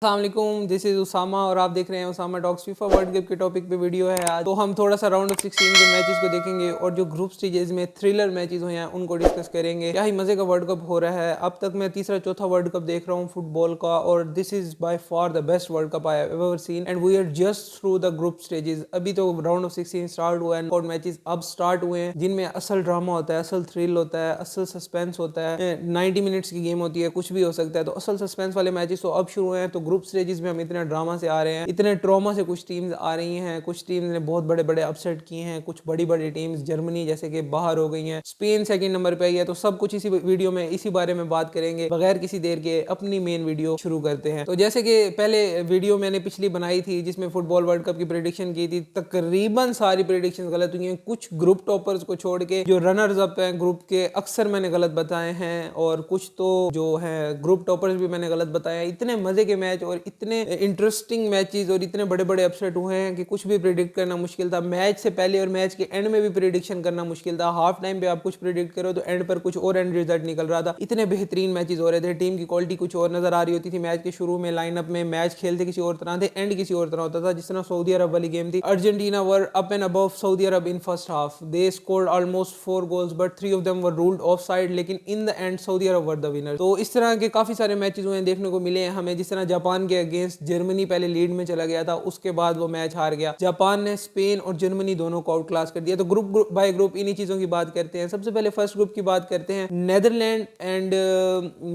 अस्सलामुअलैकुम, this is Usama और आप देख रहे हैं Usama talks. FIFA world cup के टॉपिक पे वीडियो है आज। तो हम थोड़ा सा राउंड ऑफ 16 के मैचेस को देखेंगे और जो ग्रुप स्टेजेस में थ्रिलर मैचेस हुए हैं उनको डिस्कस करेंगे। क्या ही मजे का वर्ल्ड कप हो रहा है। अब तक मैं तीसरा चौथा वर्ल्ड कप देख रहा हूँ फुटबॉल का और this is by far the best world cup I have ever seen and we are just through the group stages. अभी तो राउंड ऑफ 16 स्टार्ट हुआ है और मैचेस अब स्टार्ट हुए हैं जिनमें असल ड्रामा होता है, असल थ्रिल होता है, असल सस्पेंस होता है। 90 मिनट्स की गेम होती है, कुछ भी हो सकता है। तो असल सस्पेंस वाले मैचेस तो अब शुरू हुए हैं। तो ग्रुप स्टेजेस में हम इतने ड्रामा से आ रहे हैं, इतने ट्रॉमा से कुछ टीम्स आ रही हैं। कुछ टीम्स ने बहुत बड़े बड़े अपसेट किए हैं, कुछ बड़ी बड़ी टीम्स जर्मनी जैसे कि बाहर हो गई हैं, स्पेन सेकंड नंबर पे आई है। तो सब कुछ इसी वीडियो में इसी बारे में बात करेंगे। बगैर किसी देर के अपनी मेन वीडियो शुरू करते हैं। तो जैसे कि पहले वीडियो मैंने पिछली बनाई थी जिसमें फुटबॉल वर्ल्ड कप की प्रेडिक्शन की थी, तकरीबन सारी प्रेडिक्शन गलत हुई हैं। कुछ ग्रुप टॉपर्स को छोड़ के जो रनर्स अप हैं ग्रुप के अक्सर मैंने गलत बताए हैं और कुछ तो जो है ग्रुप टॉपर्स भी मैंने गलत बताए हैं। इतने मजे के मैच और इतने इंटरेस्टिंग मैचेस और इतने बड़े बड़े अपसेट हुए हैं कि कुछ भी प्रेडिक्ट करना मुश्किल था। मैच से पहले और मैच के एंड में भी प्रेडिक्शन करना मुश्किल था। हाफ टाइम पे आप कुछ प्रेडिक्ट करो तो एंड पर कुछ और एंड रिजल्ट निकल रहा था। इतने बेहतरीन मैचेस हो रहे थे, टीम की क्वालिटी कुछ और नजर आ रही होती थी। मैच के शुरू में लाइनअप में मैच खेलते किसी और तरह थे, एंड किसी और तरह होता था। जिस तरह सऊदी अरब वाली गेम थी, Argentina were up and above Saudi Arab in first half. They scored almost 4 goals but 3 of them were ruled offside, लेकिन in the end Saudi Arab were the winner. तो इस तरह के काफी सारे मैचेस हुए देखने को मिले हैं हमें। जिस तरह जापान के अगेंस्ट जर्मनी पहले लीड में चला गया था, उसके बाद वो मैच हार गया। जापान ने स्पेन और जर्मनी दोनों को आउट क्लास कर दिया। तो ग्रुप बाय ग्रुप इन्हीं चीजों की बात करते हैं। सबसे पहले फर्स्ट ग्रुप की बात करते हैं। नेदरलैंड एंड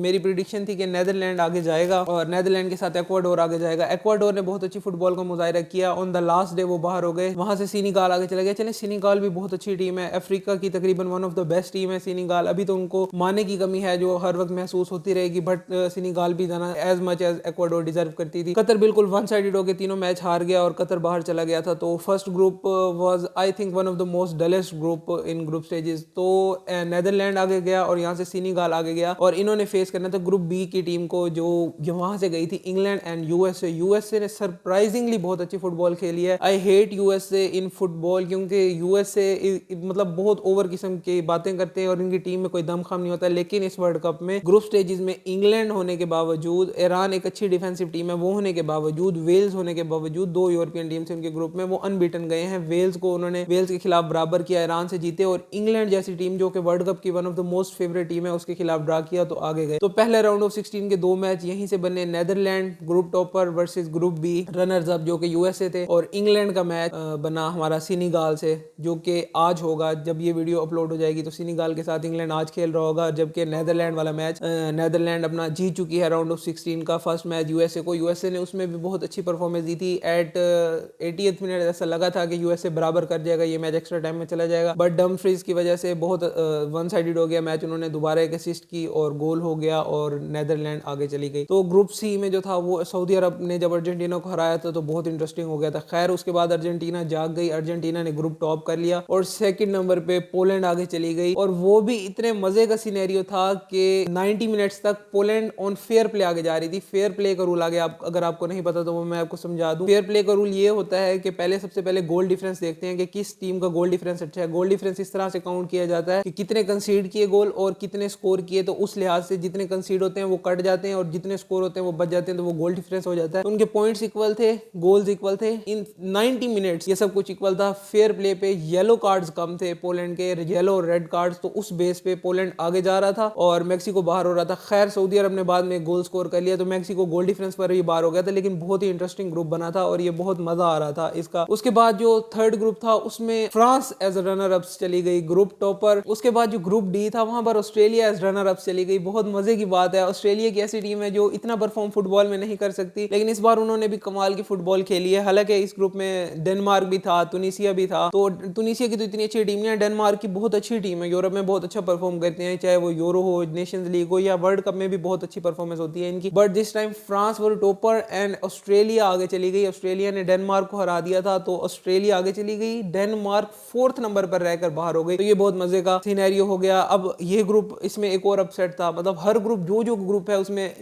मेरी प्रेडिक्शन थी कि नेदरलैंड आगे जाएगा और नेदरलैंड के साथ एक्वाडोर आगे जाएगा। एक्वाडोर ने बहुत अच्छी फुटबॉल का मुजाहिरा किया। ऑन द लास्ट डे वो बाहर हो गए, वहां से सीनिगाल आगे चले गए। चले सीनिगाल भी बहुत अच्छी टीम है, अफ्रीका की तकरीबन one of the best team है सीनिगाल। अभी तो उनको माने की कमी है जो हर वक्त महसूस होती रहेगी, बट सीनिगाल भी जाना as much as Ecuador deserve करती थी। कतर बिल्कुल वन साइडेड होकर तीनों मैच हार गया और कतर बाहर चला गया था। तो first group was I think one of the most dullest group in group stages. तो नेदरलैंड आगे गया और यहाँ से सीनिगाल आगे गया और इन्होंने फेस करना था ग्रुप बी की टीम को जो वहां से गई थी इंग्लैंड एंड यूएसए। यूएसए ने सरप्राइजिंगली बहुत अच्छी फुटबॉल खेली है। I hate USA in football क्योंकि यूएसए मतलब बहुत ओवर किस्म की बातें करते हैं और इनकी टीम में कोई दमखम नहीं होता। लेकिन इस वर्ल्ड कप में ग्रुप स्टेजेस में इंग्लैंड होने के बावजूद, ईरान एक अच्छी डिफेंसिव टीम है वो होने के बावजूद, वेल्स होने के बावजूद, दो यूरोपियन टीम से उनके ग्रुप में वो अनबीटन गए हैं। वेल्स को उन्होंने वेल्स के खिलाफ बराबर किया, ईरान से जीते और इंग्लैंड जैसी टीम जो कि वर्ल्ड कप की one of the most favourite team है उसके खिलाफ ड्रा किया तो आगे गए। तो पहले राउंड ऑफ 16 के दो मैच यहीं से बने। Netherland group topper versus group B runners up जो कि यूएसए थे, और इंग्लैंड का मैच बना हमारा सीनिगाल से जो कि आज होगा। जब ये वीडियो अपलोड हो जाएगी तो सीनिगाल के साथ इंग्लैंड आज खेल रहा होगा, जबकि नेदरलैंड वाला मैच नेदरलैंड अपना जीत चुकी है राउंड ऑफ 16 का फर्स्ट मैच यूएसए को। यूएसए ने उसमें भी बहुत अच्छी परफॉर्मेंस दी थी। एट 80th मिनट ऐसा लगा था कि यूएसए बराबर कर जाएगा, ये मैच एक्स्ट्रा टाइम में चला जाएगा, बट डमफ्रीज की वजह से बहुत वन साइडेड हो गया मैच। उन्होंने दोबारा एक असिस्ट की और गोल हो गया और नेदरलैंड आगे चली गई। तो ग्रुप सी में जो था वो सऊदी अरब ने जब अर्जेंटीना को हराया था तो बहुत इंटरेस्टिंग हो गया था। खैर उसके बाद अर्जेंटीना जाग गई, अर्जेंटीना ने ग्रुप टॉप कर लिया और सेकंड नंबर पे पोलैंड आगे चली गई। और वो भी इतने मजे का सिनेरियो था कि 90 मिनट्स तक पोलैंड ऑन फेयर प्ले आगे जा रही थी। फेयर प्ले का रूल आ गया, अगर आपको नहीं पता तो वो मैं आपको समझा दूं। फेयर प्ले का रूल ये होता है कि सबसे पहले गोल डिफरेंस देखते हैं कि किस टीम का गोल डिफरेंस अच्छा है। गोल डिफरेंस इस तरह से काउंट किया जाता है कि कितने कंसीड किए गोल और कितने स्कोर किए, तो उस लिहाज से जितने कंसीड होते हैं वो कट जाते हैं और जितने स्कोर होते हैं वो बच जाते हैं, तो वो गोल डिफरेंस हो जाता है। तो उनके पॉइंट्स इक्वल थे, गोल्स इक्वल थे, इन 90 मिनट्स ये सब कुछ इक्वल था। फेयर प्ले पे येलो कार्ड्स कम थे पोलैंड के, येलो और रेड कार्ड्स, तो उस बेस पे पोलैंड आगे जा रहा था और मैक्सिको बाहर हो रहा था। खैर सऊदी अरब ने बाद में गोल स्कोर कर लिया तो मैक्सिको गोल डिफरेंस पर ही बाहर हो गया था, लेकिन बहुत ही इंटरेस्टिंग ग्रुप बना था और ये बहुत मजा आ रहा था इसका। उसके बाद जो थर्ड ग्रुप था उसमें फ्रांस एज रनर अप चली गई, ग्रुप टॉपर। उसके बाद जो ग्रुप डी था वहां पर ऑस्ट्रेलिया एज रनर अप चली गई। बहुत मजे की बात है, ऑस्ट्रेलिया की ऐसी टीम है जो इतना परफॉर्म फुटबॉल में नहीं कर सकती, लेकिन इस बार उन्होंने भी कमाल की फुटबॉल खेली है। हालांकि इस ग्रुप में डेनमार्क भी था, तुनिसिया भी था। तो तुनिसिया की तो इतनी अच्छी टीम नहीं है, डेनमार्क की बहुत अच्छी टीम है, यूरोप में बहुत अच्छा परफॉर्म करते हैं, चाहे वो यूरो हो, नेशंस लीग हो या वर्ल्ड कप में भी बहुत अच्छी परफॉर्मेंस होती है इनकी। But this time France were topper and Australia आगे चली गई। ऑस्ट्रेलिया ने डेनमार्क को हरा दिया था तो ऑस्ट्रेलिया आगे चली गई, डेनमार्क 4th नंबर पर रहकर बाहर हो गई। तो ये बहुत मजे का सिनेरियो हो गया। अब ये ग्रुप, इसमें एक और अपसेट था, मतलब हर ग्रुप जो ग्रुप है उसमें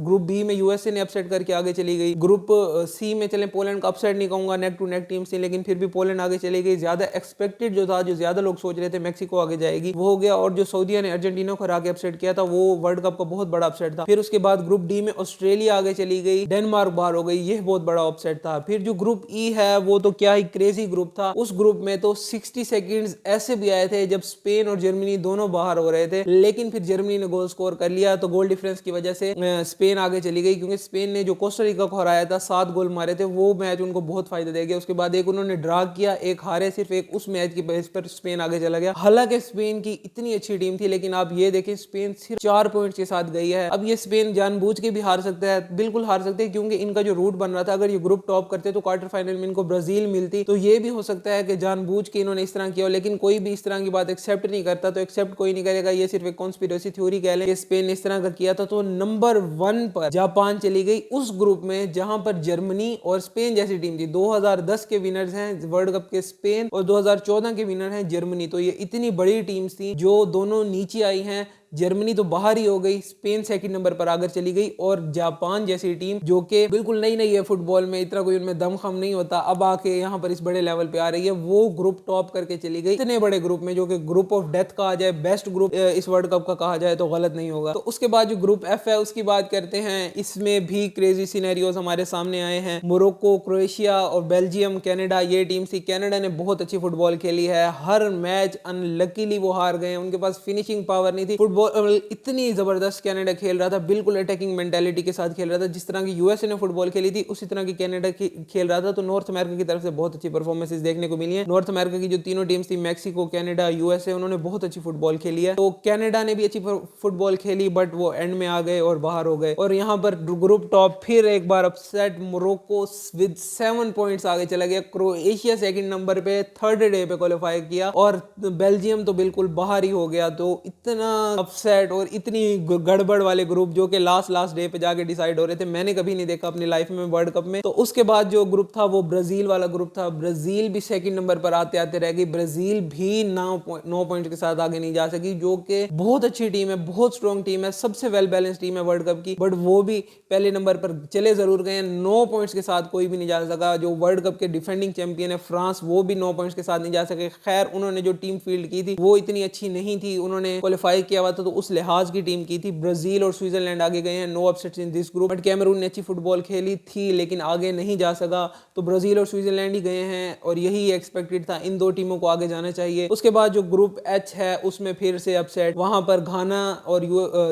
ग्रुप बी में यूएसए ने अपसेट करके आगे चली गई। ग्रुप सी में चले पोलैंड का अपसेट नहीं कहूंगा, नेक टू नेक टीम से, लेकिन फिर भी पोलैंड आगे चली गई। ज्यादा एक्सपेक्टेड जो था, जो ज्यादा लोग सोच रहे थे मैक्सिको आगे जाएगी, वो हो गया। और जो सऊदीया ने अर्जेंटीना को हरा के अपसेट किया था वो वर्ल्ड कप का बहुत बड़ा अपसेट था। फिर उसके बाद ग्रुप डी में ऑस्ट्रेलिया आगे आगे चली गई, डेनमार्क बाहर हो गई, यह बहुत बड़ा अपसेट था। फिर जो ग्रुप ई है वो तो क्या ही क्रेजी ग्रुप था। उस ग्रुप में तो 60 सेकंड्स ऐसे भी आए थे जब स्पेन और जर्मनी दोनों बाहर हो रहे थे, लेकिन फिर जर्मनी ने गोल स्कोर कर लिया। तो गोल डिफरेंस की वजह से स्पेन आगे चली गई, क्योंकि स्पेन ने जो कोस्टारिका को हराया था 7 गोल मारे थे, वो मैच उनको बहुत फायदा दे गया। उसके बाद एक उन्होंने ड्रा किया, एक हारे, सिर्फ एक उस मैच की बेस पर स्पेन आगे चला गया। हालांकि स्पेन की इतनी अच्छी टीम थी, लेकिन आप ये देखें स्पेन सिर्फ 4 पॉइंट्स के साथ गई है। अब ये स्पेन जानबूझ के भी हार सकता है, बिल्कुल हार सकते हैं, क्योंकि इनका जो रूट बन रहा था, अगर ये ग्रुप टॉप करते तो क्वार्टर फाइनल में इनको ब्राजील मिलती। तो ये भी हो सकता है कि जानबूझ के इन्होंने इस तरह किया, लेकिन कोई भी इस तरह की बात एक्सेप्ट नहीं करता, तो एक्सेप्ट कोई नहीं करेगा, ये सिर्फ एक कॉन्स्पिरेसी थ्योरी कह लें कि स्पेन ने इस तरह का किया था। तो नंबर 1 पर जापान चली गई उस ग्रुप में जहां पर जर्मनी और स्पेन जैसी टीम थी। 2010 के विनर्स हैं वर्ल्ड कप के स्पेन, और 2014 के विनर हैं जर्मनी। तो ये इतनी बड़ी टीम्स थी जो दोनों नीचे आई हैं। जर्मनी तो बाहर ही हो गई, स्पेन सेकंड नंबर पर आकर चली गई, और जापान जैसी टीम जो कि बिल्कुल नई नई है फुटबॉल में, इतना कोई उनमें दमखम नहीं होता, अब आके यहाँ पर इस बड़े लेवल पे आ रही है, वो ग्रुप टॉप करके चली गई। इतने बड़े ग्रुप में, जो कि ग्रुप ऑफ डेथ कहा जाए, बेस्ट ग्रुप इस वर्ल्ड कप का कहा जाए तो गलत नहीं होगा। तो उसके बाद जो ग्रुप एफ है उसकी बात करते हैं। इसमें भी क्रेजी सिनेरियोज हमारे सामने आए हैं। मोरक्को, क्रोएशिया और बेल्जियम, कनाडा, ये टीम थी। कनाडा ने बहुत अच्छी फुटबॉल खेली है, हर मैच अनलकीली वो हार गए, उनके पास फिनिशिंग पावर नहीं थी। फुटबॉल इतनी जबरदस्त कनाडा खेल रहा था, बिल्कुल अटैकिंग मेंटालिटी के साथ खेल रहा था, जिस तरह की यूएसए ने फुटबॉल खेली थी उसी तरह की कनाडा खेल रहा था। तो नॉर्थ अमेरिका की तरफ से बहुत अच्छी परफॉर्मेंसेस देखने को मिली है। नॉर्थ अमेरिका की जो तीनों टीम्स थी, मैक्सिको, कनाडा, यूएसए, उन्होंने बहुत अच्छी फुटबॉल खेली है। तो कनाडा ने भी अच्छी फुटबॉल खेली, बट वो एंड में आ गए और बाहर हो गए। और यहाँ पर ग्रुप टॉप फिर एक बार अपसेट, मोरक्को विद 7 पॉइंट्स आगे चला गया। क्रोएशिया सेकंड नंबर पे थर्ड डे पे क्वालिफाई किया, और बेल्जियम तो बिल्कुल बाहर ही हो गया। तो इतना अपसेट और इतनी गड़बड़ वाले ग्रुप जो कि लास्ट डे पे जाके डिसाइड हो रहे थे, मैंने कभी नहीं देखा अपनी लाइफ में वर्ल्ड कप में। तो उसके बाद जो ग्रुप था वो ब्राजील वाला ग्रुप था। ब्राजील भी सेकंड नंबर पर आते आते रह गई। ब्राजील भी 9 पॉइंट के साथ आगे नहीं जा सकी, जो कि बहुत अच्छी टीम है, बहुत स्ट्रॉन्ग टीम है, सबसे वेल बैलेंस टीम है वर्ल्ड कप की, बट वो भी पहले नंबर पर चले जरूर गए। 9 पॉइंट्स के साथ कोई भी नहीं जा सका। जो वर्ल्ड कप के डिफेंडिंग चैंपियन है फ्रांस, वो भी 9 पॉइंट्स के साथ नहीं जा सके। खैर, उन्होंने जो टीम फील्ड की थी वो इतनी अच्छी नहीं थी, उन्होंने क्वालिफाई किया हुआ था तो उस लिहाज की टीम की थी। ब्राजील और स्विट्जरलैंड आगे गए हैं, no upsets in this group. But Cameroon ने अच्छी फुटबॉल खेली थी लेकिन आगे नहीं जा सका, तो ब्राजील और स्विट्जरलैंड ही गए हैं, और यही एक्सपेक्टेड था, इन दो टीमों को आगे जाना चाहिए। उसके बाद जो ग्रुप एच है उसमें फिर से अपसेट, वहां पर घाना और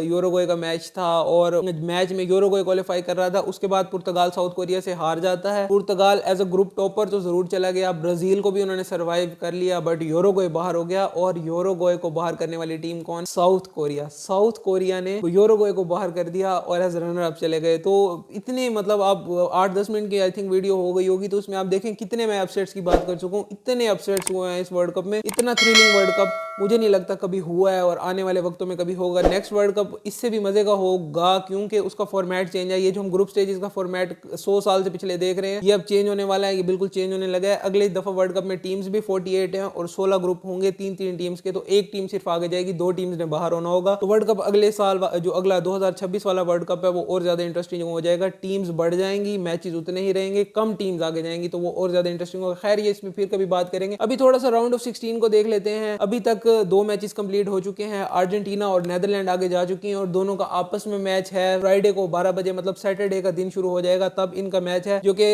यूरुग्वे का मैच था, और मैच में यूरुग्वे क्वालिफाई कर रहा था। उसके बाद पुर्तगाल साउथ कोरिया से हार जाता है। पुर्तगाल एज अ ग्रुप टॉपर तो जरूर चला गया, ब्राजील को भी उन्होंने सर्वाइव कर लिया, बट यूरुग्वे बाहर हो गया। और यूरुग्वे को बाहर करने वाली टीम कौन? South Korea. साउथ कोरिया ने यूरुग्वे को बाहर कर दिया और एज रनर अप चले गए। तो इतने मतलब आप 8-10 मिनट की आई थिंक वीडियो हो गई होगी, तो उसमें आप देखें कितने मैं अपसेट्स की बात कर चुका हूँ। इतने अपसेट्स हुए हैं इस वर्ल्ड कप में, इतना थ्रिलिंग वर्ल्ड कप मुझे नहीं लगता कभी हुआ है और आने वाले वक्तों में कभी होगा। नेक्स्ट वर्ल्ड कप इससे भी मजे का होगा, क्योंकि उसका फॉर्मेट चेंज है। ये जो हम ग्रुप स्टेजेस का फॉर्मेट 100 साल से पिछले देख रहे हैं, ये अब चेंज होने वाला है, ये बिल्कुल चेंज होने लगा है। अगले दफा वर्ल्ड कप में टीम्स भी 48 हैं और 16 ग्रुप होंगे 3-3 टीम्स के, तो एक टीम सिर्फ आगे जाएगी, 2 टीम्स ने बाहर होना होगा। तो वर्ल्ड कप अगले साल जो अगला 2026 वाला वर्ल्ड कप है वो और ज्यादा इंटरेस्टिंग हो जाएगा। टीम्स बढ़ जाएंगी, मैचेस उतने ही रहेंगे, कम टीम्स आगे जाएंगी, तो वो और ज्यादा इंटरेस्टिंग होगा। खैर, ये इसमें फिर कभी बात करेंगे। अभी थोड़ा सा राउंड ऑफ 16 को देख लेते हैं। अभी तक 2 मैचेस कंप्लीट हो चुके हैं। अर्जेंटीना और नेदरलैंड आगे जा चुकी हैं और दोनों का आपस में मैच है। फ्राइडे को 12 बजे मतलब सैटरडे का दिन शुरू हो जाएगा, तब इनका मैच है जो कि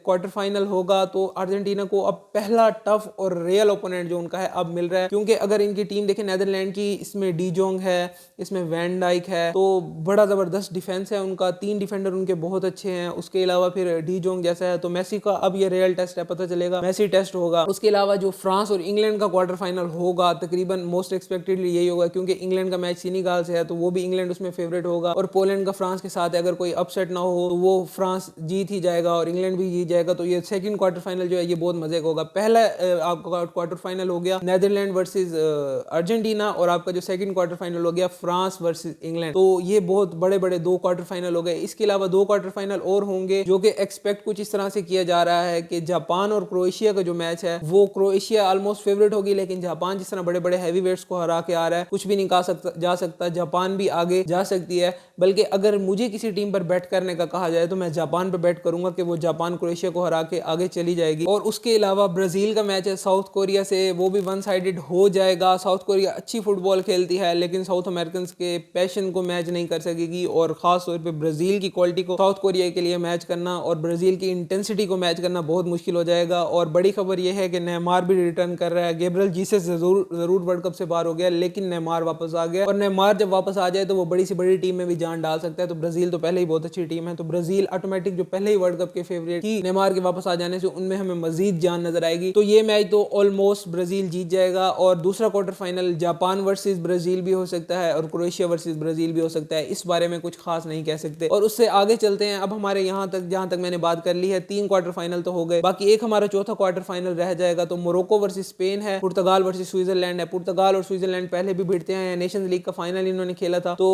क्वार्टर फाइनल होगा। तो अर्जेंटीना को अब पहला टफ और रियल ओपोनेंट जो उनका है अब मिल रहा है, क्योंकि अगर इनकी टीम देखें नेदरलैंड की, इसमें डी जोंग है, इसमें वैन डाइक है, तो बड़ा जबरदस्त डिफेंस है उनका। 3 डिफेंडर उनके बहुत अच्छे हैं। उसके अलावा फिर डी जोंग जैसा है, तो मेसी का अब ये रियल टेस्ट है, पता चलेगा, मेसी टेस्ट होगा। उसके अलावा जो फ्रांस और इंग्लैंड का क्वार्टर फाइनल होगा, तकरीबन मोस्ट एक्सपेक्टेडली यही होगा, क्योंकि इंग्लैंड का मैच सेनेगल से है, तो वो भी इंग्लैंड उसमें फेवरेट होगा। और पोलैंड का फ्रांस के साथ अगर कोई अपसेट ना हो तो वो फ्रांस जीत ही जाएगा और इंग्लैंड भी जीत जाएगा। तो ये सेकंड क्वार्टर फाइनल जो है ये बहुत मजे का होगा। पहला आपका क्वार्टर फाइनल हो गया नेदरलैंड वर्सेस अर्जेंटीना, और आपका जो सेकंड क्वार्टर फाइनल हो गया फ्रांस वर्सेस इंग्लैंड। तो ये बहुत बड़े बड़े 2 क्वार्टर फाइनल हो गए। इसके अलावा 2 क्वार्टर फाइनल और होंगे, जो कि एक्सपेक्ट कुछ इस तरह से किया जा रहा है कि जापान और क्रोएशिया का जो मैच है वो क्रोएशिया ऑलमोस्ट फेवरेट होगी, लेकिन जापान जिस तरह बड़े बड़े हैवी वेट्स को हरा के आ रहा है, कुछ भी नहीं कहा जा सकता। जापान भी आगे जा सकती है, बल्कि अगर मुझे किसी टीम पर बैट करने का कहा जाए तो मैं जापान पर बैट करूंगा कि वो जापान क्रोएशिया को हरा के आगे चली जाएगी। और उसके अलावा ब्राजील का मैच है साउथ कोरिया से, वो भी वन साइडेड हो जाएगा। साउथ कोरिया अच्छी फुटबॉल खेलती है, लेकिन साउथ अमेरिकन के पैशन को मैच नहीं कर सकेगी, और खास तौर पे ब्राजील की क्वालिटी को साउथ कोरिया के लिए मैच करना और ब्राजील की इंटेंसिटी को मैच करना बहुत मुश्किल हो जाएगा। और बड़ी खबर यह है कि नेमार भी रिटर्न कर रहा है। गैब्रियल जीसस जरूर वर्ल्ड कप से बाहर हो गया, लेकिन नेमार वापस आ गया, और नेमार जब वापस आ जाए तो वो बड़ी से बड़ी टीम में भी जान डाल सकता है। तो ब्राजील तो पहले ही बहुत अच्छी टीम है, तो ब्राजील ऑटोमेटिक जो पहले ही वर्ल्ड कप के फेवरेट थी, नेमार के वापस आ जाने से उनमें हमें मजीद जान नजर आएगी। तो ये मैच तो ऑलमोस्ट ब्राजील जीत जाएगा, और दूसरा quarter final Japan versus Brazil भी हो सकता है और क्रोएशिया वर्सेस ब्राजील भी हो सकता है। इस बारे में कुछ खास नहीं कह सकते। और उससे आगे चलते हैं, अब हमारे यहाँ तक जहां तक मैंने बात कर ली है, 3 क्वार्टर फाइनल तो हो गए, बाकी एक हमारा चौथा क्वार्टर फाइनल रह जाएगा। तो मोरक्को वर्सेस स्पेन है, पुर्तगाल वर्सेस स्विट्जरलैंड है। पुर्तगाल और स्विट्जरलैंड पहले भी भिड़ते हैं, नेशंस लीग का फाइनल इन्होंने खेला था। तो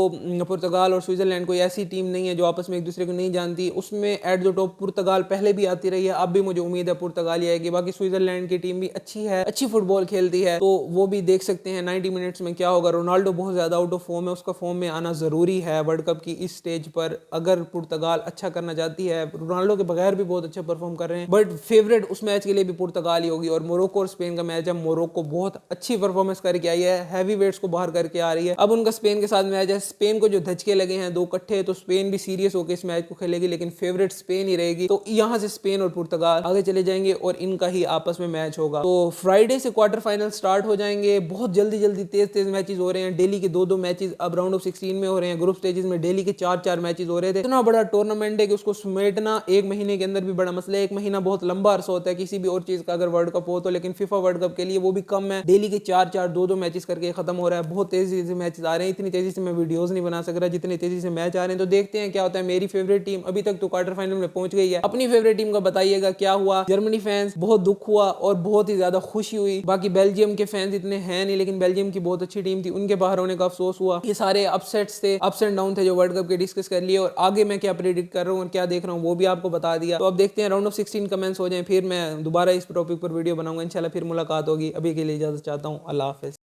पुर्तगाल और स्विट्जरलैंड कोई ऐसी टीम नहीं है जो आपस में एक दूसरे को नहीं जानती, उसमें एट द टॉप पुर्तगाल पहले भी आती रही है, अब भी मुझे उम्मीद है पुर्तगाल ही आएगी। बाकी स्विट्जरलैंड की टीम भी अच्छी है, अच्छी फुटबॉल खेलती है, तो वो भी देख सकते हैं 90 मिनट्स में क्या होगा। रोनाल्डो बहुत ज्यादा आउट ऑफ फॉर्म है, उसका फॉर्म में आना जरूरी है वर्ल्ड कप की इस स्टेज पर, अगर पुर्तगाल अच्छा करना चाहती है। रोनाल्डो के बगैर भी बहुत अच्छा परफॉर्म कर रहे हैं, बट फेवरेट उस मैच के लिए भी पुर्तगाल ही होगी। और मोरक्को और स्पेन का मैच है, मोरक्को बहुत अच्छी परफॉर्मेंस करके आई है, हैवी वेट्स को बाहर करके आ रही है। अब उनका स्पेन के साथ मैच है, स्पेन को जो धचके लगे हैं 2 इकट्ठे, तो स्पेन भी सीरियस होकर इस मैच को खेलेगी, लेकिन फेवरेट स्पेन ही रहेगी। तो यहाँ से स्पेन और पुर्तगाल आगे चले जाएंगे और इनका ही आपस में मैच होगा। तो फ्राइडे से क्वार्टर फाइनल स्टार्ट हो जाएंगे, बहुत जल्दी तेज मैचेस हो रहे हैं। डेली के 2 मैचेस अब राउंड ऑफ 16 में हो रहे हैं, ग्रुप स्टेजेस में डेली के 4 मैचेस हो रहे थे। इतना बड़ा टूर्नामेंट है कि उसको समेटना 1 महीने के अंदर भी बड़ा मसला है। 1 महीना बहुत लंबा अरसा होता है किसी भी और चीज का अगर वर्ल्ड कप हो तो, लेकिन फीफा वर्ल्ड कप के लिए वो भी कम है। डेली के 4 मैचेस करके खत्म हो रहा है, बहुत तेजी से मैचेस आ रहे हैं। इतनी तेजी से मैं वीडियोस नहीं बना सक रहा जितनी तेजी से मैच आ रहे हैं। तो देखते हैं क्या होता है। मेरी फेवरेट टीम अभी तक तो क्वार्टर फाइनल में पहुंच गई है, अपनी फेवरेट टीम का बताइएगा क्या हुआ। जर्मनी फैंस बहुत दुख हुआ और बहुत ही ज्यादा खुशी हुई। बाकी बेल्जियम के फैंस इतने हैं नहीं, लेकिन बेल्जियम की बहुत अच्छी टीम थी, उनके बाहर होने का अफसोस हुआ। ये सारे अपसेट्स थे, अप्स एंड डाउन थे जो वर्ल्ड कप के डिस्कस कर लिए, और आगे मैं क्या प्रेडिक्ट कर रहा हूँ और क्या देख रहा हूँ वो भी आपको बता दिया। तो अब देखते हैं राउंड ऑफ 16 कमेंट्स हो जाए, फिर मैं दोबारा इस टॉपिक पर वीडियो बनाऊंगा इंशाल्लाह, फिर मुलाकात होगी। अभी के लिए इजाजत चाहता हूँ, अल्लाह हाफिज।